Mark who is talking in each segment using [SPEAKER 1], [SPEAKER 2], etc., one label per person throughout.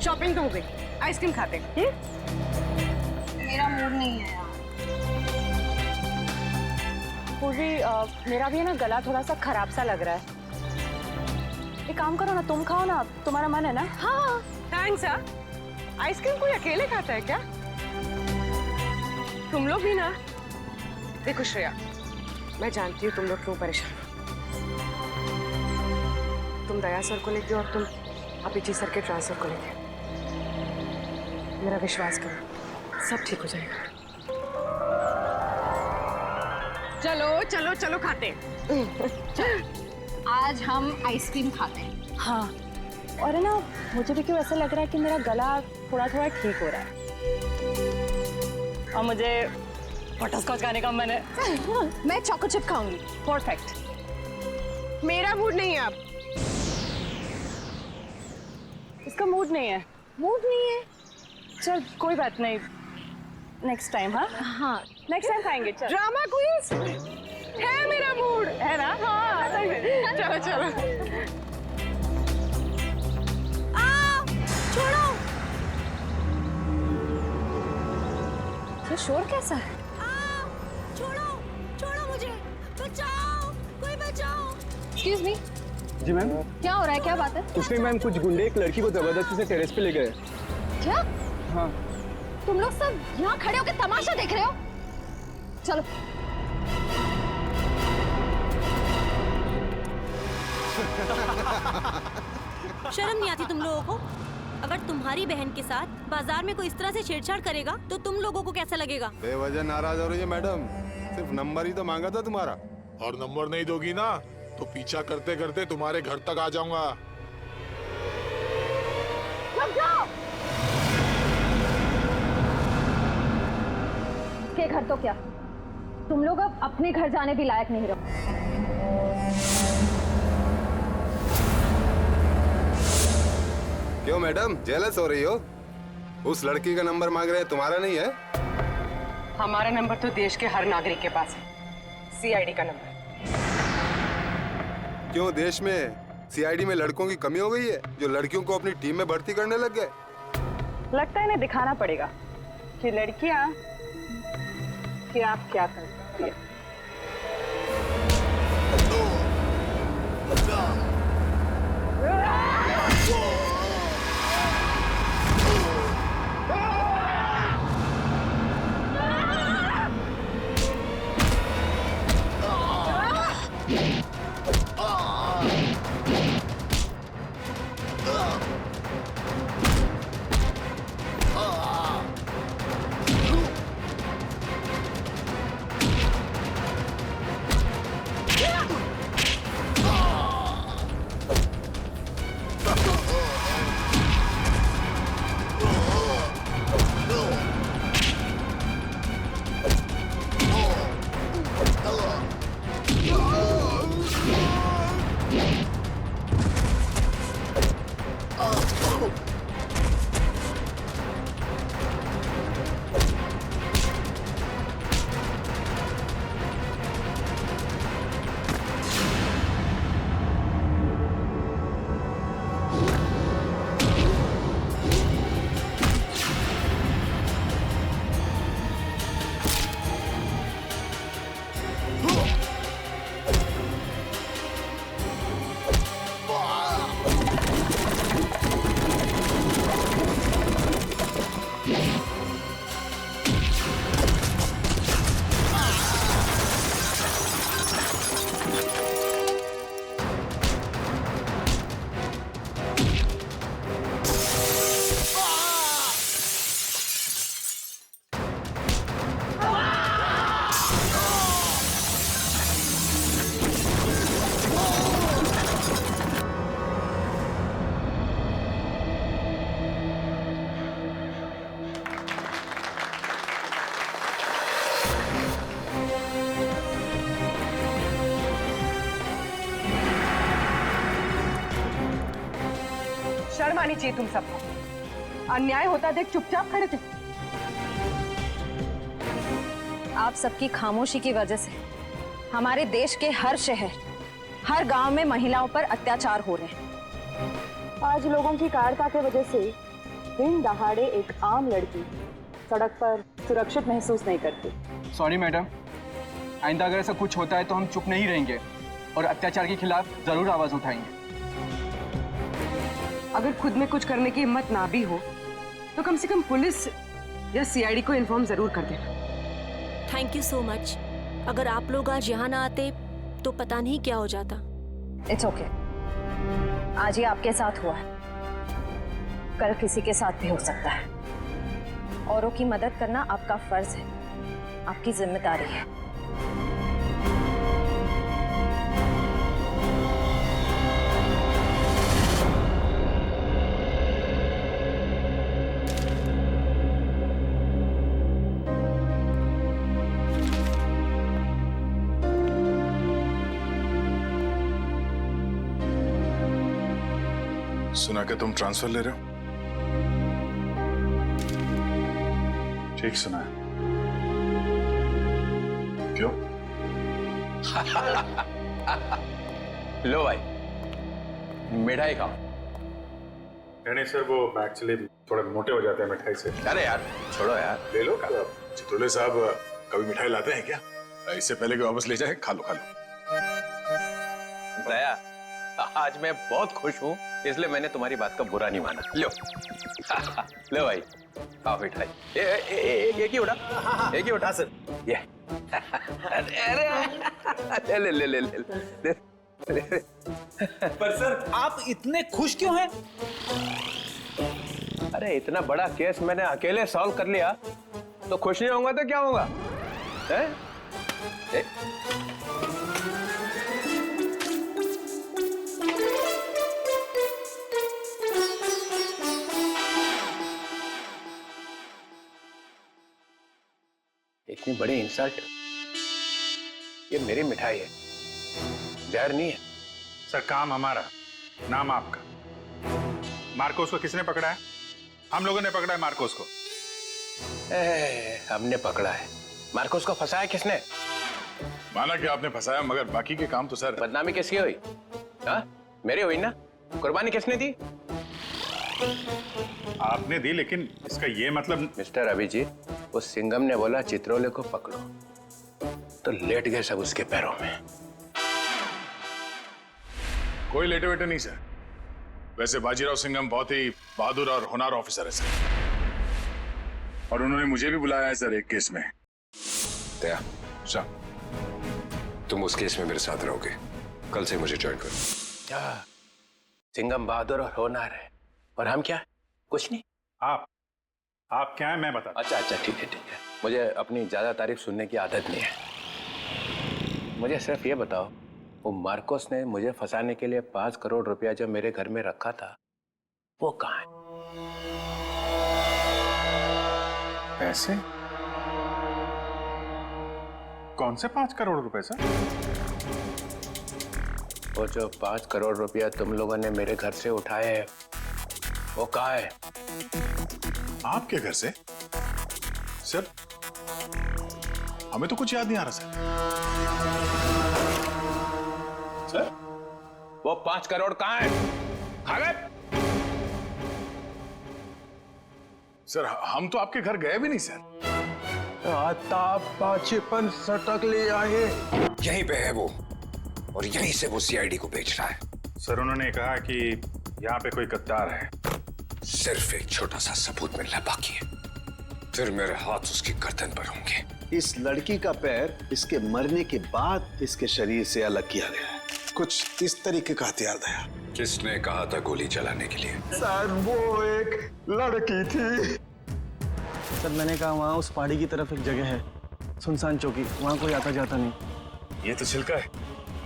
[SPEAKER 1] Shopping तो हो गई, आइसक्रीम खाते हैं।
[SPEAKER 2] मेरा मूड नहीं है यार।
[SPEAKER 3] पूर्वी मेरा भी है ना गला थोड़ा सा खराब सा लग रहा है। एक काम करो ना, तुम खाओ ना, तुम्हारा मन है ना?
[SPEAKER 1] हाँ थैंक्स यार। आइसक्रीम कोई अकेले खाता है क्या? तुम लोग भी ना। देखो श्रेया, मैं जानती हूँ तुम लोग क्यों परेशान हो। तुम दया सर को लेके और तुम अभिजीत सर के ट्रांसफर को लेके। मेरा विश्वास करो, सब ठीक हो जाएगा। चलो चलो चलो खाते हैं।
[SPEAKER 2] आज हम आइसक्रीम खाते हैं।
[SPEAKER 3] हाँ, और है ना मुझे भी क्यों ऐसा लग रहा है कि मेरा गला थोड़ा थोड़ा ठीक हो रहा है और मुझे बटरस्कॉच खाने का मन है।
[SPEAKER 2] मैं चॉको चिप खाऊंगी।
[SPEAKER 3] परफेक्ट।
[SPEAKER 1] मेरा मूड नहीं है अब।
[SPEAKER 3] इसका मूड नहीं है?
[SPEAKER 2] मूड नहीं है?
[SPEAKER 3] चल कोई बात नहीं, नेक्स्ट टाइम। हाँ
[SPEAKER 2] हाँ
[SPEAKER 3] नेक्स्ट टाइम खाएंगे। चल
[SPEAKER 1] ड्रामा क्वींस है मेरा मूड है ना। हाँ चलो चलो।
[SPEAKER 2] छोड़ो।
[SPEAKER 3] ये शोर कैसा है?
[SPEAKER 2] छोड़ो छोड़ो मुझे, बचाओ, कोई बचाओ। एक्सक्यूज मी,
[SPEAKER 4] जी मैम।
[SPEAKER 2] क्या हो रहा है, क्या बात है?
[SPEAKER 4] कुछ नहीं मैम, कुछ गुंडे एक लड़की को जबरदस्ती से टेरेस पे ले गए।
[SPEAKER 2] क्या
[SPEAKER 4] हाँ।
[SPEAKER 2] तुम लोग सब यहाँ खड़े होकर तमाशा देख रहे हो? चलो।
[SPEAKER 5] शर्म नहीं आती तुम लोगों को? अगर तुम्हारी बहन के साथ बाजार में कोई इस तरह से छेड़छाड़ करेगा तो तुम लोगों को कैसा लगेगा?
[SPEAKER 6] बेवजह नाराज हो रही है मैडम, सिर्फ नंबर ही तो मांगा था तुम्हारा।
[SPEAKER 7] और नंबर नहीं दोगी ना तो पीछा करते करते तुम्हारे घर तक आ जाऊंगा।
[SPEAKER 2] रुक जाओ। के घर तो क्या, तुम लोग अब अपने घर जाने भी लायक नहीं रहो।
[SPEAKER 6] क्यों मैडम, जेलस हो रही हो? उस लड़की का नंबर मांग रहे हैं, तुम्हारा नहीं है?
[SPEAKER 1] हमारा नंबर तो देश के हर नागरिक के पास है, सीआईडी का नंबर।
[SPEAKER 6] क्यों देश में सीआईडी में लड़कों की कमी हो गई है जो लड़कियों को अपनी टीम में भर्ती करने लग गए?
[SPEAKER 3] लगता है इन्हें दिखाना पड़ेगा कि लड़कियां क्या क्या करती है।
[SPEAKER 1] शर्म आनी चाहिए तुम सबको। अन्याय होता देख चुपचाप खड़े थे।
[SPEAKER 2] आप सबकी खामोशी की वजह से हमारे देश के हर शहर, हर गांव में महिलाओं पर अत्याचार हो रहे हैं।
[SPEAKER 3] आज लोगों की कायरता की वजह से दिन दहाड़े एक आम लड़की सड़क पर सुरक्षित महसूस नहीं करती।
[SPEAKER 4] सॉरी मैडम, आइंदा अगर ऐसा कुछ होता है तो हम चुप नहीं रहेंगे और अत्याचार के खिलाफ जरूर आवाज उठाएंगे।
[SPEAKER 1] अगर खुद में कुछ करने की हिम्मत ना भी हो तो कम से कम पुलिस या सीआईडी को इन्फॉर्म जरूर कर देना।
[SPEAKER 5] Thank you so much. अगर आप लोग आज यहाँ ना आते तो पता नहीं क्या हो जाता।
[SPEAKER 2] It's okay. आज ये आपके साथ हुआ है, कल किसी के साथ भी हो सकता है। औरों की मदद करना आपका फर्ज है, आपकी जिम्मेदारी है।
[SPEAKER 8] सुना कि तुम ट्रांसफर ले रहे हो? ठीक सुना है। क्यों?
[SPEAKER 9] लो भाई, मिठाई खाओ।
[SPEAKER 8] नहीं सर, वो एक्चुअली थोड़े मोटे हो जाते हैं मिठाई से।
[SPEAKER 9] अरे यार छोड़ो यार,
[SPEAKER 8] ले लो। चित्रोले साहब कभी मिठाई लाते हैं क्या? इससे पहले कि वापस ले जाए, खा लो खा लो।
[SPEAKER 9] दया, आज मैं बहुत खुश हूँ, इसलिए मैंने तुम्हारी बात का बुरा नहीं माना। लो लो भाई, खाओ मिठाई। एक ही उठा, एक ही उठा सर। ये अरे ले ले ले ले ले।
[SPEAKER 10] पर सर आप इतने खुश क्यों हैं?
[SPEAKER 9] अरे इतना बड़ा केस मैंने अकेले सॉल्व कर लिया, तो खुश नहीं होऊंगा तो क्या होगा? इतनी बड़ी इंसल्ट। ये मेरी मिठाई है, जहर नहीं है।
[SPEAKER 8] सर काम हमारा, नाम आपका। मार्कोस को किसने पकड़ा है? हम लोगों ने पकड़ा है मार्कोस को।
[SPEAKER 9] हमने पकड़ा है। मार्कोस को फंसाया किसने?
[SPEAKER 8] माना कि आपने फंसाया, मगर बाकी के काम तो सर।
[SPEAKER 9] बदनामी किसकी हुई? हाँ मेरी हुई ना। कुर्बानी किसने दी?
[SPEAKER 8] आपने दी, लेकिन इसका ये मतलब।
[SPEAKER 9] मिस्टर अभिजीत, उस सिंघम ने बोला चित्रोले को पकड़ो, तो लेट गए सब उसके पैरों में।
[SPEAKER 8] कोई लेटे वेटे नहीं सर। वैसे बाजीराव सिंघम बहुत ही बहादुर और होनहार ऑफिसर है सर, और उन्होंने मुझे भी बुलाया है सर एक केस में।
[SPEAKER 11] दया, तुम उस केस में मेरे साथ रहोगे। कल से मुझे ज्वाइन करो।
[SPEAKER 9] सिंघम बहादुर और होनहार है, और हम क्या? कुछ नहीं।
[SPEAKER 8] आप क्या है मैं बता।
[SPEAKER 9] अच्छा अच्छा, ठीक है ठीक है। मुझे अपनी ज्यादा तारीफ सुनने की आदत नहीं है। मुझे सिर्फ ये बताओ, वो मार्कोस ने मुझे फंसाने के लिए 5 करोड़ रुपया जो मेरे घर में रखा था, वो कहाँ है?
[SPEAKER 8] पैसे? कौन से 5 करोड़ रुपए सर?
[SPEAKER 9] वो जो 5 करोड़ रुपया तुम लोगों ने मेरे घर से उठाए हैं, वो कहाँ है?
[SPEAKER 8] आपके घर से? सर हमें तो कुछ याद नहीं आ रहा सर।
[SPEAKER 9] वो 5 करोड़ कहाँ है? खा गए?
[SPEAKER 8] सर हम तो आपके घर गए भी नहीं सर।
[SPEAKER 11] आता पाचेपन सटक ले आए। यहीं पे है वो, और यहीं से वो सीआईडी को बेच रहा है।
[SPEAKER 8] सर उन्होंने कहा कि यहाँ पे कोई गद्दार है।
[SPEAKER 11] सिर्फ एक छोटा सा सबूत मिलना बाकी है, फिर मेरे हाथ उसकी गर्दन पर होंगे।
[SPEAKER 12] इस लड़की का पैर इसके मरने के बाद इसके शरीर से अलग किया गया है। कुछ इस तरीके का हथियार था।
[SPEAKER 11] किसने कहा था गोली चलाने के लिए?
[SPEAKER 12] सर वो एक लड़की थी।
[SPEAKER 4] सर मैंने कहा वहाँ उस पहाड़ी की तरफ एक जगह है, सुनसान चौकी, वहाँ कोई आता जाता नहीं।
[SPEAKER 8] ये तो छिलका है,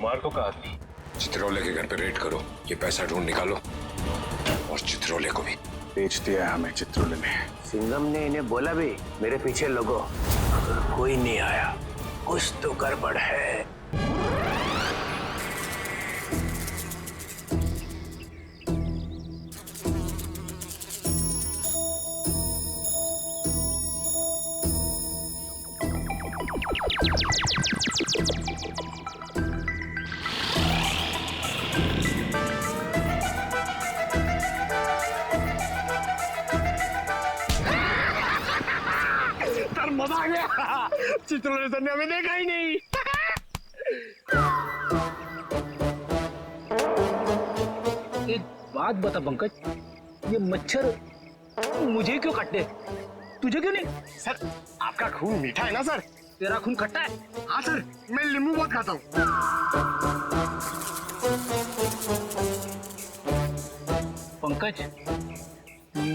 [SPEAKER 8] मार्को का आदमी।
[SPEAKER 11] चित्रोले के घर पे रेड करो, ये पैसा ढूंढ निकालो, और चित्रोले को भी।
[SPEAKER 8] बेच दिया है हमें चित्रोले ने।
[SPEAKER 9] सिंघम ने इन्हें बोला भी मेरे पीछे लोगो, कोई नहीं आया। कुछ तो गड़बड़ है।
[SPEAKER 13] मजा आ गया। चित्रों ने सर ने हमें देखा ही नहीं।
[SPEAKER 10] एक बात बता पंकज, ये मच्छर मुझे क्यों काटते, तुझे क्यों नहीं?
[SPEAKER 13] सर आपका खून मीठा है ना सर?
[SPEAKER 10] तेरा खून खट्टा है?
[SPEAKER 13] हाँ सर, मैं नींबू बहुत खाता हूँ।
[SPEAKER 10] पंकज,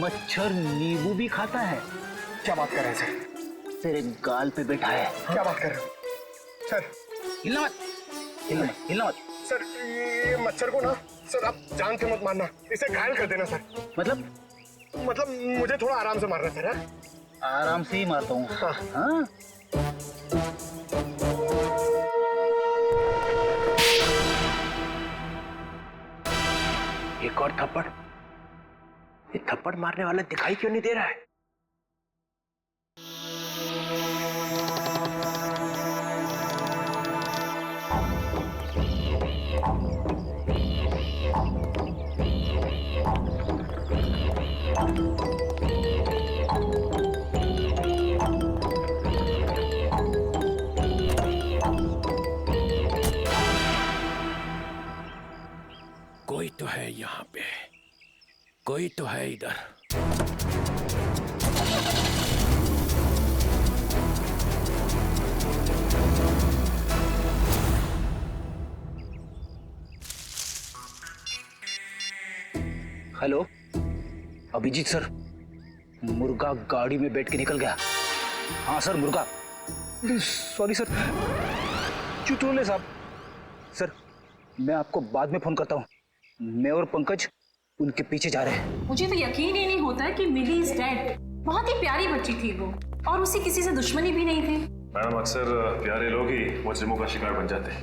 [SPEAKER 10] मच्छर नींबू भी खाता है?
[SPEAKER 13] क्या बात कर रहे हैं सर?
[SPEAKER 10] तेरे गाल पे बैठा है।
[SPEAKER 13] क्या बात कर रहे हो सर?
[SPEAKER 10] हिलना मत, हिलना मत।
[SPEAKER 13] सर ये मच्छर को ना सर आप जान से मत मारना, इसे घायल कर देना सर।
[SPEAKER 10] मतलब
[SPEAKER 13] मुझे थोड़ा आराम से मारना सर।
[SPEAKER 10] आराम से ही मारता हूँ। हाँ?
[SPEAKER 9] एक और थप्पड़। ये थप्पड़ मारने वाला दिखाई क्यों नहीं दे रहा है? कोई तो है यहाँ पे, कोई तो है इधर।
[SPEAKER 10] हेलो अभिजीत सर, मुर्गा गाड़ी में बैठ के निकल गया। हाँ सर मुर्गा। सॉरी सर, चुटोले साहब। सर मैं आपको बाद में फोन करता हूँ। मैं और पंकज उनके पीछे जा रहे हैं।
[SPEAKER 14] मुझे तो यकीन ही नहीं होता कि मिली इज डेड। बहुत ही प्यारी बच्ची थी वो, और उसे किसी से दुश्मनी भी नहीं थी।
[SPEAKER 8] मैडम अक्सर प्यारे लोग ही मुजरिमों का शिकार बन जाते हैं।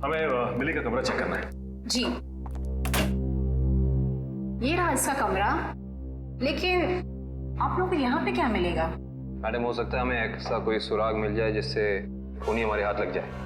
[SPEAKER 8] हमें मिली का कमरा चेक करना है।
[SPEAKER 14] जी ये रहा इसका कमरा, लेकिन आप लोगों को यहाँ पे क्या मिलेगा?
[SPEAKER 15] मैडम हो सकता है हमें ऐसा कोई सुराग मिल जाए जिससे खूनी हमारे हाथ लग जाए।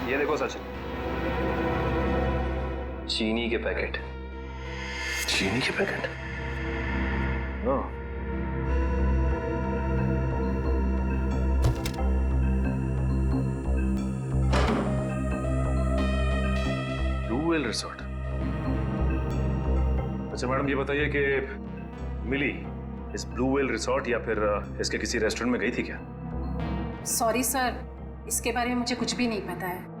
[SPEAKER 15] ये देखो सचिन, चीनी के पैकेट।
[SPEAKER 9] चीनी के पैकेट?
[SPEAKER 8] Blue whale resort. अच्छा मैडम ये बताइए कि मिली इस ब्लू व्हेल रिसोर्ट या फिर इसके किसी रेस्टोरेंट में गई थी क्या?
[SPEAKER 14] सॉरी सर, इसके बारे में मुझे कुछ भी नहीं पता है।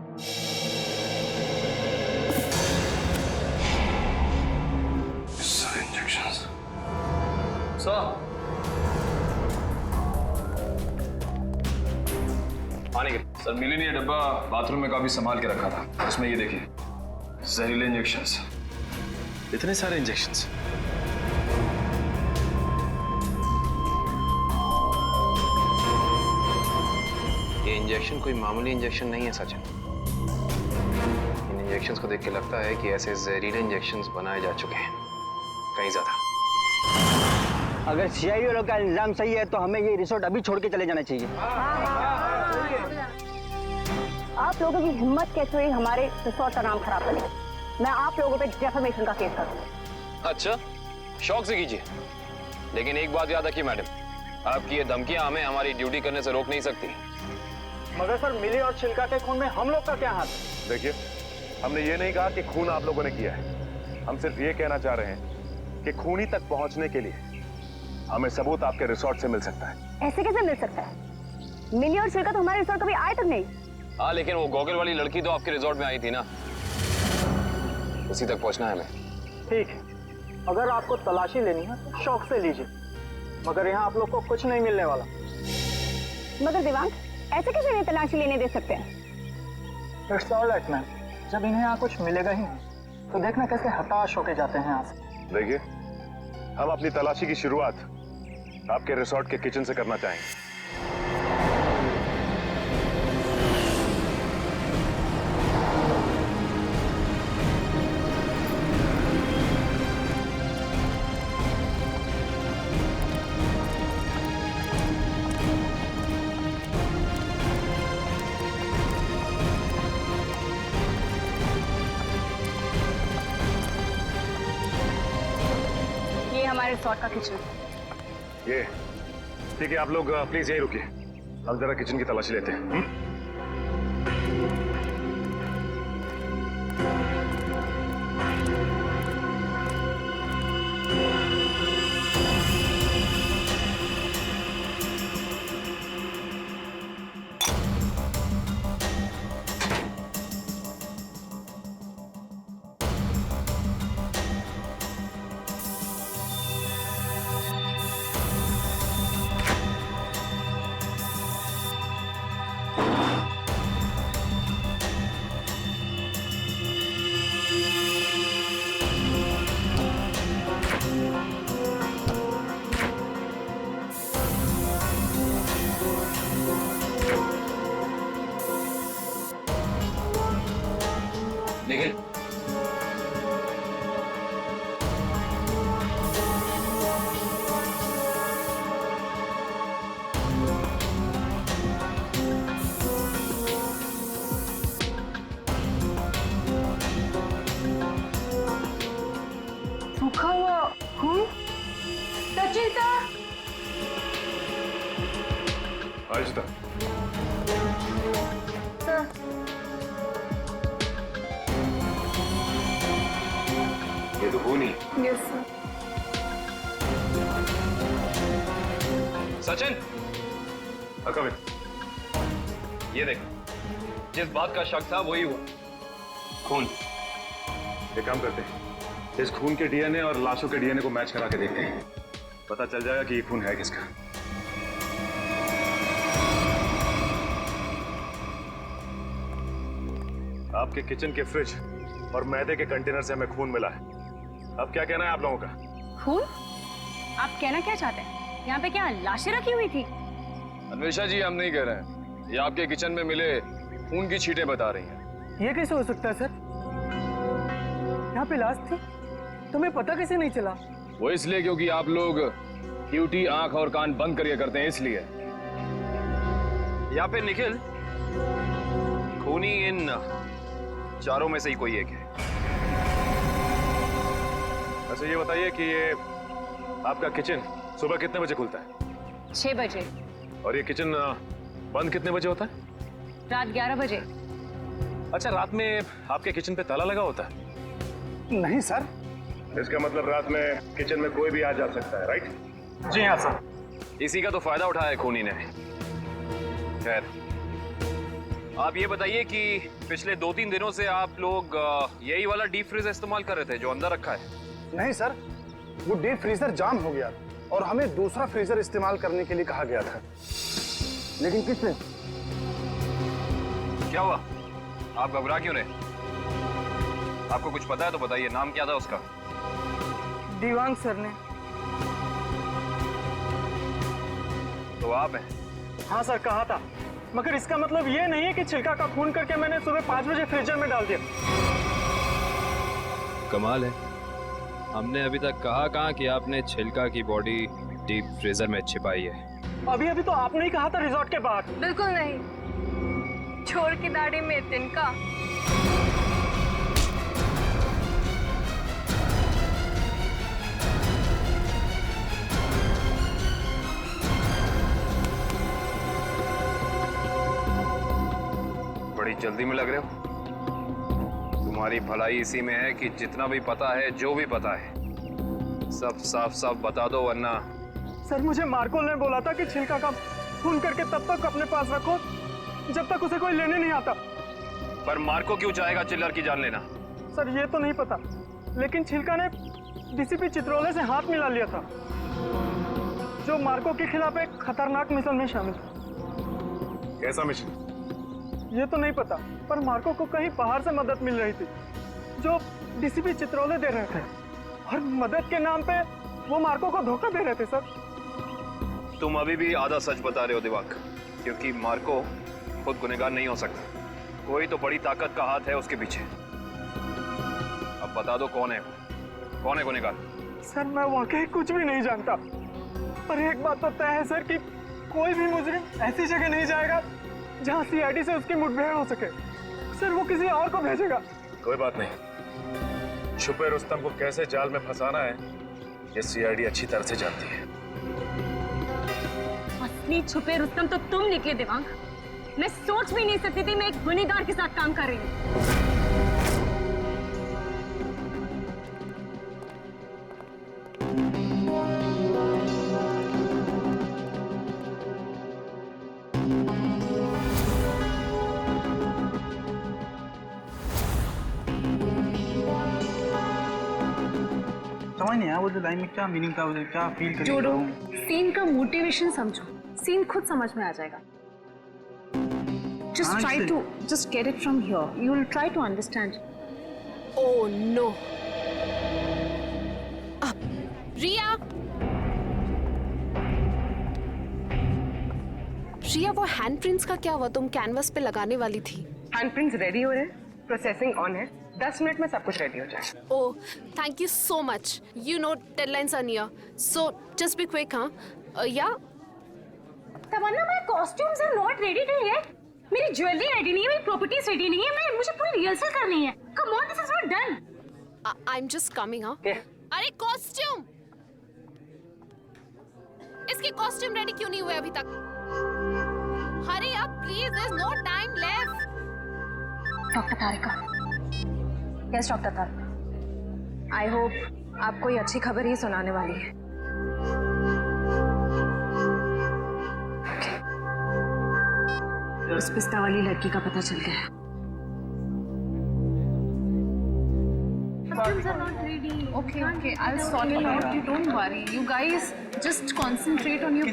[SPEAKER 8] इंजेक्शंस।
[SPEAKER 15] पानी के
[SPEAKER 8] सर मिली ने ये डब्बा बाथरूम में काफी संभाल के रखा था। उसमें ये देखिए जहरीले इंजेक्शंस। इतने सारे इंजेक्शंस।
[SPEAKER 15] ये इंजेक्शन कोई मामूली इंजेक्शन नहीं है सचिन। इन इंजेक्शंस को देख के लगता है कि ऐसे जहरीले इंजेक्शंस बनाए जा चुके हैं कहीं ज्यादा।
[SPEAKER 16] अगर सीआईडी वालों का इल्जाम सही है तो हमें ये रिसोर्ट अभी छोड़ के चले जाना चाहिए।
[SPEAKER 2] आप लोगों की हिम्मत कैसे हुई हमारे रिसोर्ट का नाम खराब करने? मैं आप लोगों पे डेफेमेशन का केस करूंगा।
[SPEAKER 15] अच्छा शौक से कीजिए, लेकिन एक बात याद रखिए मैडम, आपकी ये धमकियां हमें हमारी ड्यूटी करने से रोक नहीं सकती।
[SPEAKER 16] मगर सर मिली और छिलका के खून में हम लोग का क्या हाथ?
[SPEAKER 17] देखिए हमने ये नहीं कहा कि खून आप लोगों ने किया है, हम सिर्फ ये कहना चाह रहे हैं कि खूनी तक पहुंचने के लिए हमें सबूत आपके रिसोर्ट से मिल सकता है।
[SPEAKER 2] ऐसे कैसे मिल सकता है? मिली और छिलका तो हमारे रिसोर्ट कभी आए तक नहीं।
[SPEAKER 15] हाँ लेकिन वो गॉगल वाली लड़की तो आपके रिसोर्ट में आई थी ना, उसी तक पहुंचना है हमें।
[SPEAKER 16] ठीक है, अगर आपको तलाशी लेनी है तो शौक से लीजिए, मगर यहाँ आप लोग को कुछ नहीं मिलने वाला।
[SPEAKER 2] मगर दिवांग ऐसे कैसे नहीं तलाशी लेने दे सकते हैं?
[SPEAKER 18] इट्स ऑल राइट मैम, जब इन्हें यहाँ कुछ मिलेगा ही नहीं तो देखना कैसे हताश होके जाते हैं यहाँ से।
[SPEAKER 17] देखिए, हम अपनी तलाशी की शुरुआत आपके रिसोर्ट के किचन से करना चाहेंगे।
[SPEAKER 3] ये हमारे रिसोर्ट का किचन।
[SPEAKER 17] ये ठीक है, आप लोग प्लीज यहीं रुकिए, हम जरा किचन की तलाशी लेते हैं।
[SPEAKER 9] निखिल,
[SPEAKER 3] सूखा हुआ खून? सचिता!
[SPEAKER 17] आयुष्ता, ये तो खून ही।
[SPEAKER 3] Yes sir.
[SPEAKER 15] सचिन, ये देख, जिस बात का शक था वही हुआ, खून।
[SPEAKER 17] एक काम करते हैं, इस खून के डीएनए और लाशों के डीएनए को मैच करा के देखते हैं, पता चल जाएगा कि ये खून है किसका। आपके किचन के फ्रिज और मैदे के कंटेनर से हमें खून मिला है। अब क्या कहना है आप लोगों का?
[SPEAKER 3] खून? आप कहना क्या चाहते हैं? यहाँ पे क्या लाशें रखी हुई थी?
[SPEAKER 15] अन्वेषा जी, हम नहीं कह रहे हैं, ये आपके किचन में मिले खून की छींटें बता रही हैं।
[SPEAKER 18] ये कैसे हो सकता है सर? यहाँ पे लाश थी, तुम्हें पता कैसे नहीं चला?
[SPEAKER 15] वो इसलिए क्योंकि आप लोग ड्यूटी आंख और कान बंद करके करते हैं, इसलिए। या फिर निखिल, खूनी इन चारों में से ही कोई एक है।
[SPEAKER 17] अच्छा ये बताइए कि ये आपका किचन सुबह कितने बजे खुलता है?
[SPEAKER 3] 6 बजे।
[SPEAKER 17] और ये किचन बंद कितने बजे होता है?
[SPEAKER 3] रात 11 बजे।
[SPEAKER 17] अच्छा, रात में आपके किचन पे ताला लगा होता है?
[SPEAKER 18] नहीं सर।
[SPEAKER 17] इसका मतलब रात में किचन में कोई भी आ जा सकता है, राइट?
[SPEAKER 18] जी हाँ सर।
[SPEAKER 15] इसी का तो फायदा उठाया है खूनी ने। खैर, आप ये बताइए कि पिछले 2-3 दिनों से आप लोग यही वाला डीप फ्रीज इस्तेमाल कर रहे थे जो अंदर रखा है?
[SPEAKER 18] नहीं सर, वो डीप फ्रीजर जाम हो गया और हमें दूसरा फ्रीजर इस्तेमाल करने के लिए कहा गया था। लेकिन किसने?
[SPEAKER 15] क्या हुआ? आप घबरा क्यों रहे? आपको कुछ पता है तो बताइए, नाम क्या था उसका?
[SPEAKER 18] दीवांग सर ने।
[SPEAKER 15] तो आप हैं?
[SPEAKER 18] हाँ सर, कहा था, मगर इसका मतलब ये नहीं है कि छिलका का खून करके मैंने सुबह 5 बजे फ्रीजर में डाल दिया।
[SPEAKER 19] कमाल है, हमने अभी तक कहा कि आपने छिलका की बॉडी डीप फ्रीजर में छिपाई है।
[SPEAKER 18] अभी तो आपने ही कहा था रिजॉर्ट के बाहर।
[SPEAKER 3] बिल्कुल नहीं, छोड़ की दाढ़ी में तिनका।
[SPEAKER 15] बड़ी जल्दी में लग रहे हो। तुम्हारी भलाई इसी में है कि जितना भी पता है, जो भी पता है, सब साफ साफ बता दो, वरना।
[SPEAKER 18] सर, मुझे मार्को ने बोला था कि छिलका का खून करके तब तक अपने पास रखो जब तक उसे कोई लेने नहीं आता।
[SPEAKER 15] पर मार्को क्यों चाहेगा चिल्लर की जान लेना?
[SPEAKER 18] सर ये तो नहीं पता, लेकिन छिलका ने डीसीपी चित्रोले से हाथ मिला लिया था, जो मार्को के खिलाफ एक खतरनाक मिशन में शामिल था।
[SPEAKER 17] कैसा मिशन?
[SPEAKER 18] ये तो नहीं पता, पर मार्को को कहीं बाहर से मदद मिल रही थी जो डीसीपी चित्रोले दे रहे थे, और मदद के नाम पे वो मार्को को धोखा दे रहे थे सर।
[SPEAKER 15] तुम अभी भी आधा सच बता रहे हो दिवाकर, क्योंकि मार्को खुद गुनहगार नहीं हो सकता। कोई तो बड़ी ताकत का हाथ है उसके पीछे। अब बता दो कौन है गुनहगार?
[SPEAKER 18] सर मैं वाकई कुछ भी नहीं जानता, पर एक बात तो तय है सर कि कोई भी मुजरिम ऐसी जगह नहीं जाएगा जहां सीआईडी से उसकी मुठभेड़ हो सके। सर वो किसी और को भेजेगा।
[SPEAKER 17] कोई बात नहीं, छुपे रुस्तम को कैसे जाल में फंसाना है ये सीआईडी अच्छी तरह से जानती है।
[SPEAKER 14] असली छुपे रुस्तम तो तुम निकले देवांग। मैं सोच भी नहीं सकती थी मैं एक गुनहगार के साथ काम कर रही हूँ।
[SPEAKER 20] समझ नहीं आया वो जो लाइन में क्या मीनिंग था, वो क्या फील कर
[SPEAKER 14] जोड़ो, सीन का मोटिवेशन समझो, सीन खुद समझ में आ जाएगा। Just try to just get it from here. You will try to understand.
[SPEAKER 21] Oh no. रिया, रिया वो हैंड प्रिंट्स का क्या हुआ? तुम कैनवस पे लगाने वाली थी।
[SPEAKER 1] हैंड प्रिंट्स रेडी हो रहे हैं, प्रोसेसिंग ऑन है, 10 मिनट में सब कुछ रेडी हो जाए।
[SPEAKER 21] Oh, thank you so much. You know deadlines are near, so just be quick. हाँ या
[SPEAKER 14] Tamanna, my costumes are not ready till yet. मेरी ज्वेलरी रेडी नहीं है, मेरी प्रॉपर्टीज रेडी नहीं है, मुझे पूरी रिहर्सल करनी है। Come on, this is not done.
[SPEAKER 21] I am just coming. हाँ अरे कॉस्ट्यूम, इसके कॉस्ट्यूम रेडी क्यों नहीं हुए अभी तक? Hurry up please, there is no time left.
[SPEAKER 2] Doctor Tarika. Yes doctor Tarika, I hope आप कोई अच्छी खबर ही सुनाने वाली है।
[SPEAKER 14] उस पिस्ता वाली लड़की का पता चल गया है।
[SPEAKER 21] Costumes are not ready. Okay, I'll sort it out. You don't worry. You guys just concentrate on your.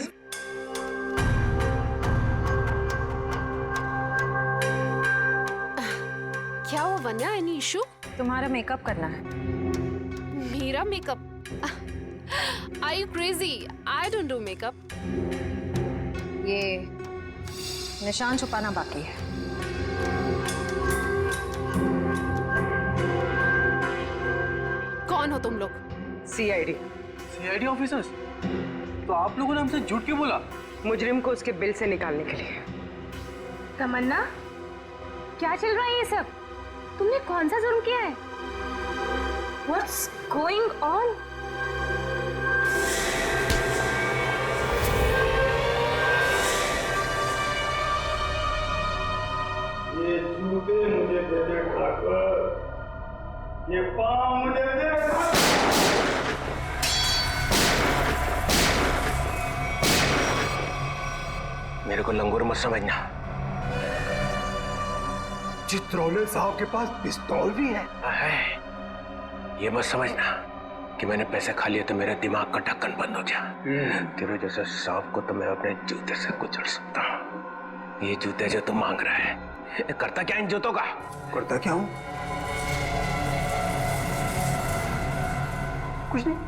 [SPEAKER 21] क्या हुआ वन्या? Any issue?
[SPEAKER 2] तुम्हारा मेकअप करना है।
[SPEAKER 21] मेरा makeup? Are you crazy? I don't do makeup.
[SPEAKER 2] ये निशान छुपाना बाकी है।
[SPEAKER 21] कौन हो तुम लोग?
[SPEAKER 20] CID officers? तो आप लोगों ने हमसे झूठ क्यों बोला?
[SPEAKER 1] मुजरिम को उसके बिल से निकालने के लिए।
[SPEAKER 14] तमन्ना, क्या चल रहा है ये सब? तुमने कौन सा जुर्म किया है? What's going on?
[SPEAKER 22] ये जूते मुझे दे दे ठाकुर, ये पाँव मुझे दे।
[SPEAKER 9] मेरे को लंगूर मत समझना।
[SPEAKER 22] चित्रोले साहब के पास पिस्तौल भी है।
[SPEAKER 9] ये मत समझना कि मैंने पैसे खा लिए तो मेरे दिमाग का ढक्कन बंद हो गया। तेरे जैसे सांप को तो मैं अपने जूते से कुचल सकता हूँ। ये जूते जो तुम मांग रहा है, करता क्या इन जूतों का?
[SPEAKER 22] करता क्या हूँ?
[SPEAKER 9] कुछ नहीं।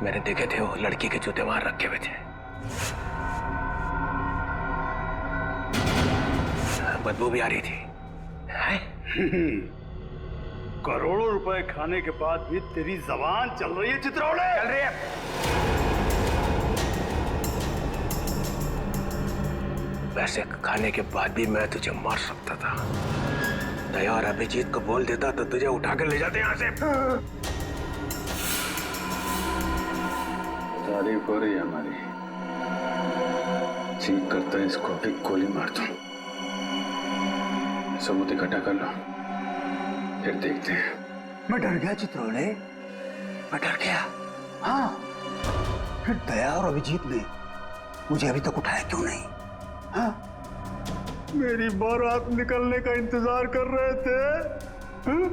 [SPEAKER 9] मैंने देखे थे वो लड़की के जूते वहां रखे हुए थे। बदबू भी आ रही थी।
[SPEAKER 22] करोड़ों रुपए खाने के बाद भी तेरी जबान चल रही है चित्रोले?
[SPEAKER 9] चल रही है। पैसे खाने के बाद भी मैं तुझे मार सकता था। दया और अभिजीत को बोल देता तो तुझे उठा कर ले जाते यहाँ से।
[SPEAKER 12] तारीफ हो रही है हमारी। ठीक करता है, इसको भी गोली मार दूं। सबूत इकट्ठा कर लो, फिर देखते हैं।
[SPEAKER 22] मैं डर गया चित्रोले, मैं डर गया। हाँ, फिर दया और अभिजीत ने मुझे अभी तक उठाया क्यों नहीं? हाँ, मेरी बारात निकलने का इंतजार कर रहे थे। हाँ?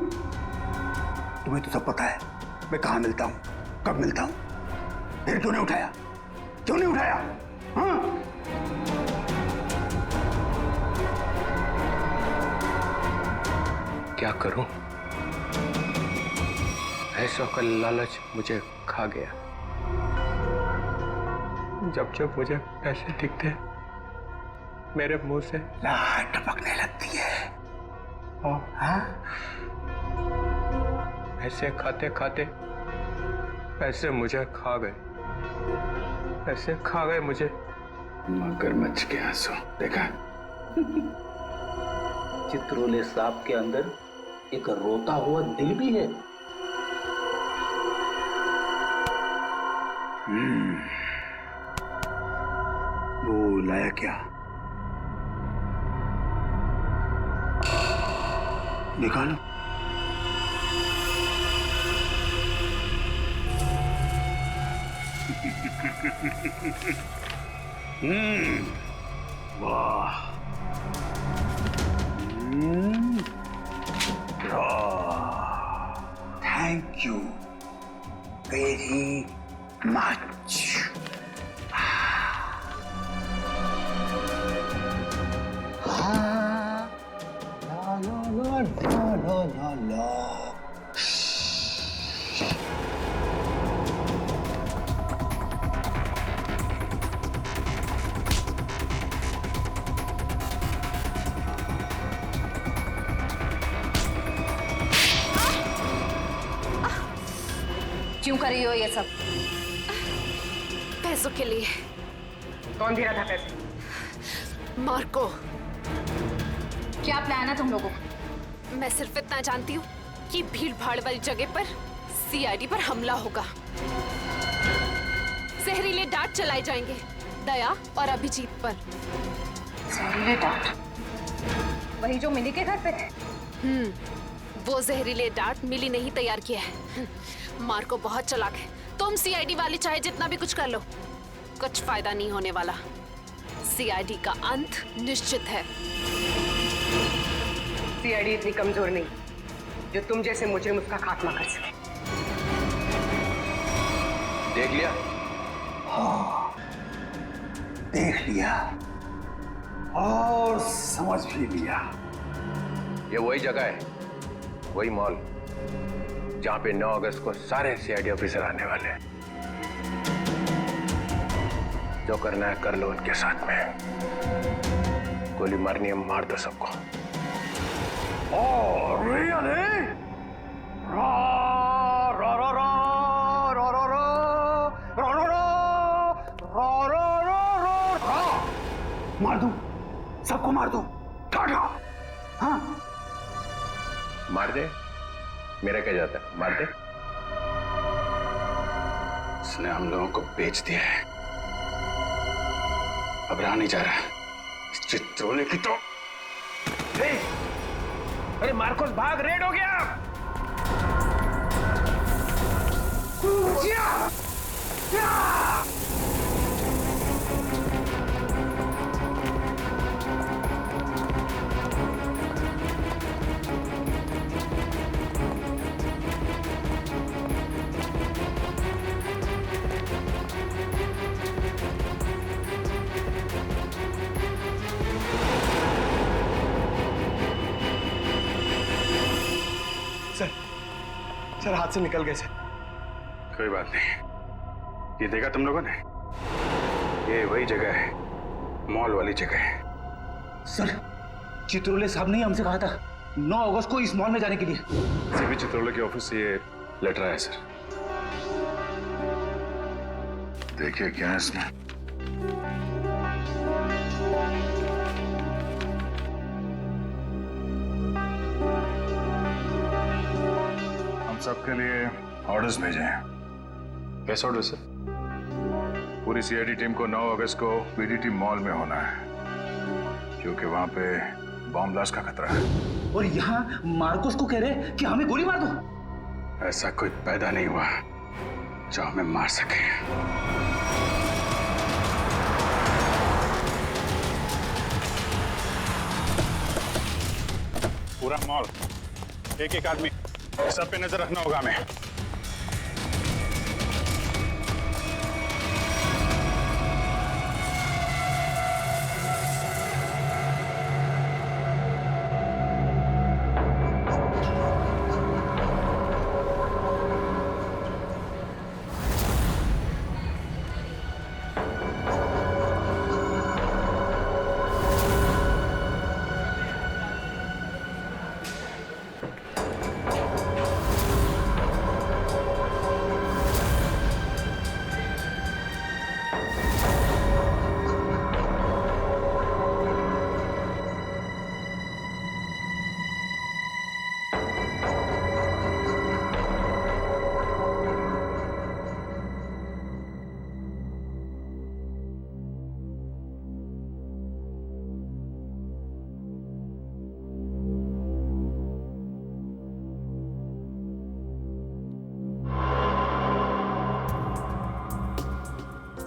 [SPEAKER 22] तुम्हें तो सब पता है मैं कहाँ मिलता हूँ, कब मिलता हूँ, फिर क्यों नहीं उठाया? क्यों नहीं उठाया? हाँ?
[SPEAKER 9] क्या करूं? पैसों का लालच मुझे खा गया। जब जब मुझे पैसे दिखते मेरे मुंह से
[SPEAKER 22] लार टपकने लगती है। हाँ?
[SPEAKER 9] पैसे खाते खाते पैसे मुझे खा गए, पैसे खा गए मुझे।
[SPEAKER 22] मगरमच्छ के आंसू देखा? चित्रोले सांप के अंदर एक रोता हुआ दिल भी है। वो लाया क्या? निकालो। वाह। Thank you very much.
[SPEAKER 2] क्यों कर रही हो ये सब?
[SPEAKER 21] पैसों के लिए।
[SPEAKER 1] कौन दे रहा था पैसे?
[SPEAKER 21] मार्को।
[SPEAKER 2] क्या प्लान है तुम लोगों का?
[SPEAKER 21] मैं सिर्फ इतना जानती हूँ कि भीड़ भाड़ वाली जगह पर सीआईडी पर हमला होगा। जहरीले डांट चलाए जाएंगे दया और अभिजीत पर।
[SPEAKER 2] जहरीले डांट? वही जो मिली के घर पे थे?
[SPEAKER 21] वो जहरीले डांट मिली ने ही तैयार किया है। मार्को बहुत चालाक है। तुम सीआईडी वाले चाहे जितना भी कुछ कर लो, कुछ फायदा नहीं होने वाला। सीआईडी का अंत निश्चित है।
[SPEAKER 1] सीआईडी इतनी कमजोर नहीं जो तुम जैसे मुजरिम उसका खात्मा कर सके।
[SPEAKER 9] देख लिया?
[SPEAKER 22] हाँ, देख लिया और समझ भी लिया।
[SPEAKER 9] ये वही जगह है, वही मॉल जहां पे 9 अगस्त को सारे सीआईडी ऑफिसर आने वाले हैं। जो करना है कर लो उनके साथ में। गोली मारनी है मार दो सबको।
[SPEAKER 22] मार दूं, सबको मार दूं। हाँ,
[SPEAKER 9] मार दे, मेरा क्या जाता है, मार दे।
[SPEAKER 22] उसने हम लोगों को बेच दिया है, अब रहा नहीं जा रहा। इस चित्रोले की तो
[SPEAKER 9] अरे मार्कोस भाग, रेड हो गया।
[SPEAKER 13] सर हाथ से निकल गए सर।
[SPEAKER 22] कोई बात नहीं, ये देखा तुम लोगों ने? ये वही जगह है, मॉल वाली जगह है। सर, चित्रोले साहब ने हमसे कहा था 9 अगस्त को इस मॉल में जाने के लिए।
[SPEAKER 8] सीबी चित्रोले के ऑफिस से ये लेटर आया सर। देखिए क्या है इसमें। सबके लिए ऑर्डर्स भेजे हैं।
[SPEAKER 19] कैसे ऑर्डर सर?
[SPEAKER 8] पूरी सीआईडी टीम को 9 अगस्त को बीडीटी मॉल में होना है, क्योंकि वहां पे बॉम्ब ब्लास्ट का खतरा है।
[SPEAKER 22] और यहाँ मार्कोस को कह रहे कि हमें गोली मार दो। ऐसा कोई पैदा नहीं हुआ जो हमें मार सके।
[SPEAKER 8] पूरा मॉल, एक एक आदमी, सब पे नजर रखना होगा हमें।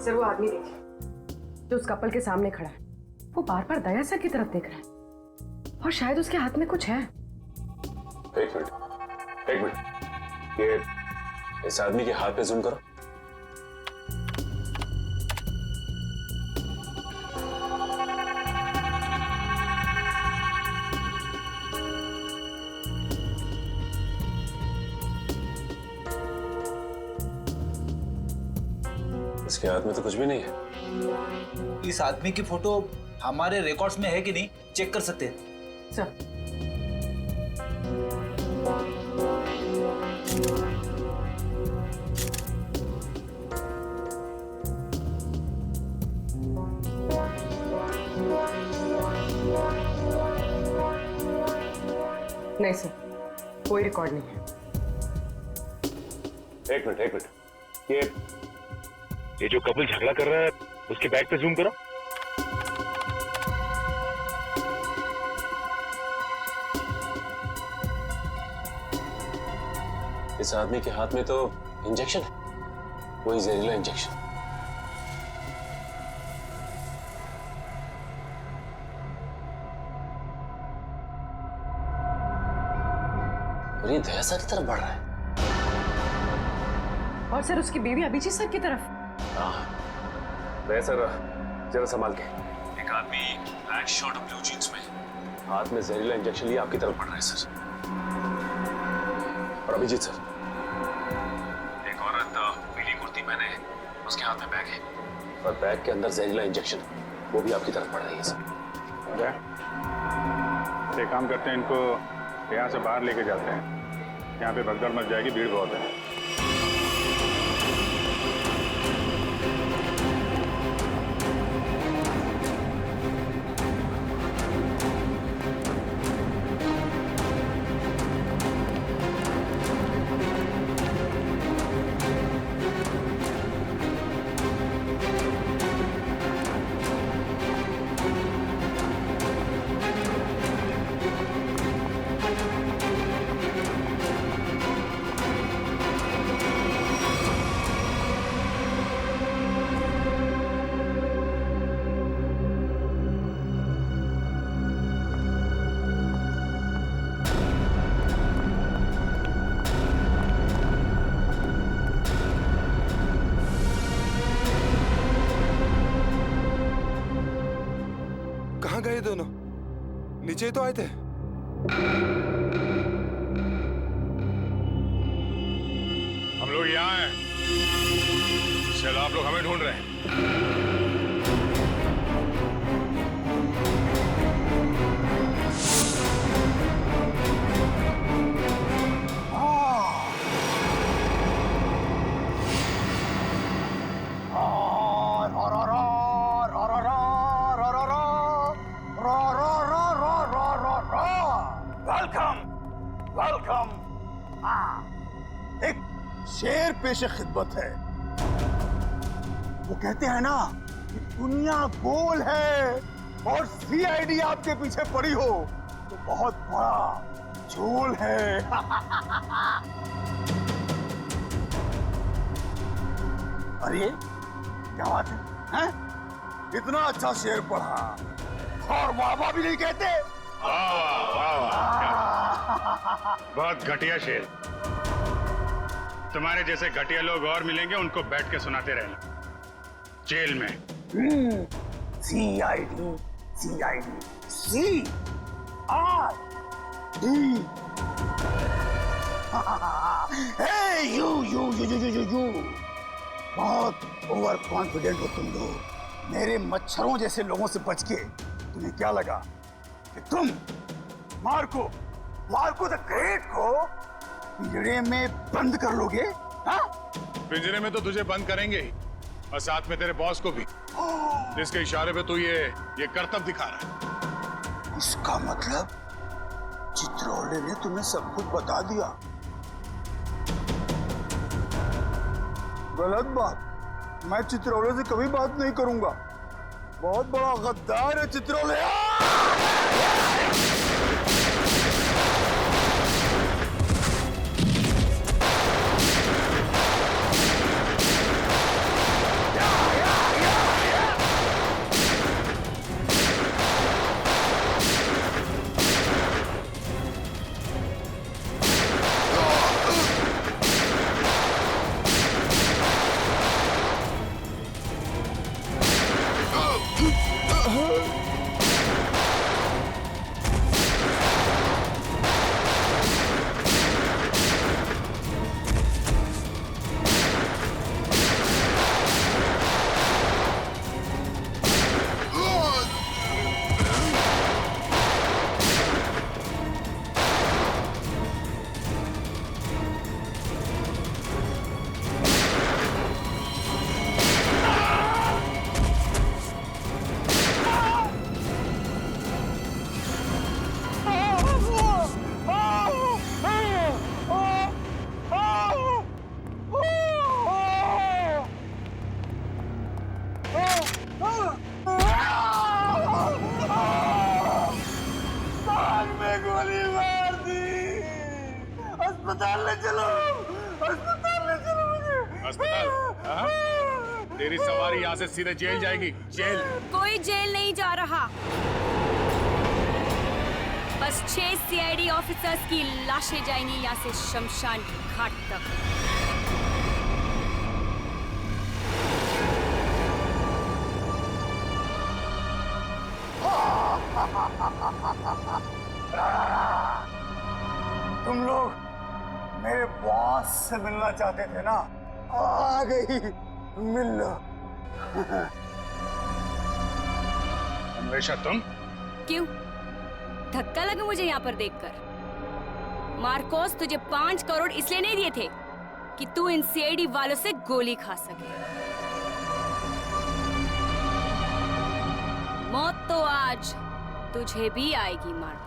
[SPEAKER 1] सर वो आदमी देखिए जो उस कपल के सामने खड़ा है, वो बार बार दया सर की तरफ देख रहा है और शायद उसके हाथ में कुछ है।
[SPEAKER 17] एक मिनट, ये इस आदमी के हाथ पे जूम करो। इसके हाथ में तो कुछ भी नहीं है।
[SPEAKER 10] इस आदमी की फोटो हमारे रिकॉर्ड्स में है कि नहीं, चेक कर सकते हैं
[SPEAKER 1] सर। नहीं सर, कोई रिकॉर्ड नहीं है।
[SPEAKER 17] एक मिनट, ये जो कपल झगड़ा कर रहा है उसके बैक पे जूम करो। इस आदमी के हाथ में तो इंजेक्शन है, वही जहरीला इंजेक्शन। और ये दया सर की तरफ बढ़ रहा है।
[SPEAKER 1] और सर उसकी बीवी अभिजीत सर की तरफ।
[SPEAKER 17] दया सर जरा संभाल के। एक आदमी ब्लैक शर्ट और ब्लू जींस में हाथ में जहरीला इंजेक्शन लिए आपकी तरफ बढ़ रहा है सर। और अभिजीत सर, एक औरत पीली कुर्ती पहने है, उसके हाथ में बैग है और बैग के अंदर जहरीला इंजेक्शन, वो भी आपकी तरफ बढ़ रही है सर।
[SPEAKER 8] एक काम करते हैं, इनको यहाँ से बाहर लेके जाते हैं। यहाँ पे भगदड़ मच जाएगी, भीड़ बहुत है।
[SPEAKER 11] कहाँ गए दोनों? नीचे ही तो आए थे।
[SPEAKER 8] हम लोग यहाँ हैं। चलो, आप लोग हमें ढूंढ रहे हैं।
[SPEAKER 22] वेलकम। एक शेर पेशे खिदमत है। वो कहते हैं ना कि दुनिया गोल है और सीआईडी आपके पीछे पड़ी हो तो बहुत बड़ा झोल है। अरे क्या बात है? इतना अच्छा शेर पढ़ा और बाबा भी नहीं कहते।
[SPEAKER 8] बहुत घटिया शेर। तुम्हारे जैसे घटिया लोग और मिलेंगे, उनको बैठ के सुनाते रहना जेल में।
[SPEAKER 22] CID CID C R D. You you you you you you बहुत ओवर कॉन्फिडेंट हो तुम लोग। मेरे मच्छरों जैसे लोगों से बच के तुम्हें क्या लगा कि तुम मार्को द ग्रेट को पिंजरे में बंद कर लोगे?
[SPEAKER 8] पिंजरे में तो तुझे बंद करेंगे ही, और साथ में तेरे बॉस को भी, जिसके इशारे पे तू ये करतब दिखा रहा है।
[SPEAKER 22] इसका मतलब चित्रोले ने तुम्हें सब कुछ बता दिया। गलत बात। मैं चित्रोले से कभी बात नहीं करूंगा। बहुत बड़ा गद्दार है चित्रोले। अस्पताल ले चलो, अस्पताल ले चलो मुझे।
[SPEAKER 8] अस्पताल? हाँ? तेरी सवारी यहाँ से सीधे जेल जाएगी, जेल।
[SPEAKER 5] कोई जेल नहीं जा रहा, बस 6 सीआईडी ऑफिसर्स की लाशें जाएंगी यहाँ से शमशान घाट तक।
[SPEAKER 22] तुम लोग मेरे बॉस से मिलना चाहते थे ना, आ गई, मिल लो।
[SPEAKER 8] अन्वेषा तुम?
[SPEAKER 5] क्यों? धक्का लगा मुझे यहाँ पर देखकर? मार्कोस तुझे 5 करोड़ इसलिए नहीं दिए थे कि तू इन सीआईडी वालों से गोली खा सके। मौत तो आज तुझे भी आएगी मार्कोस।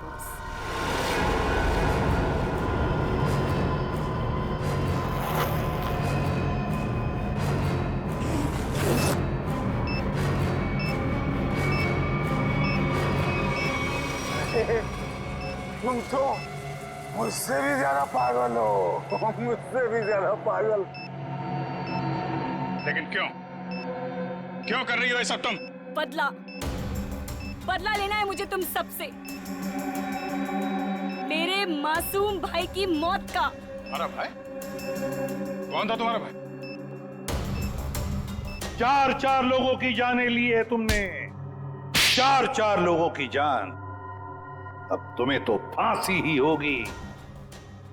[SPEAKER 22] तुम तो मुझसे भी ज्यादा पागल हो, मुझसे भी ज्यादा पागल।
[SPEAKER 8] लेकिन क्यों? क्यों कर रही हो ये सब तुम?
[SPEAKER 5] बदला, बदला लेना है मुझे तुम सबसे, मेरे मासूम भाई की मौत का।
[SPEAKER 8] तुम्हारा भाई? कौन था तुम्हारा भाई?
[SPEAKER 22] 4 लोगों की जानें ली है तुमने, 4 लोगों की जान। अब तुम्हें तो फांसी ही होगी,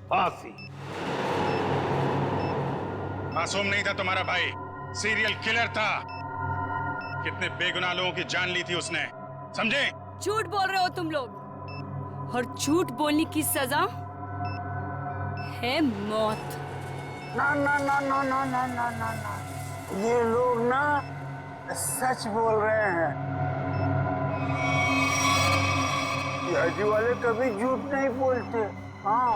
[SPEAKER 22] फांसी।
[SPEAKER 8] मासूम नहीं था तुम्हारा भाई, सीरियल किलर था। कितने बेगुनाह लोगों की जान ली थी उसने, समझे?
[SPEAKER 5] झूठ बोल रहे हो तुम लोग, और झूठ बोलने की सजा है मौत।
[SPEAKER 22] ना ना ना ना ना ना ना ना ना, ये लोग ना सच बोल रहे हैं। सीआईडी वाले कभी झूठ नहीं बोलते। हाँ।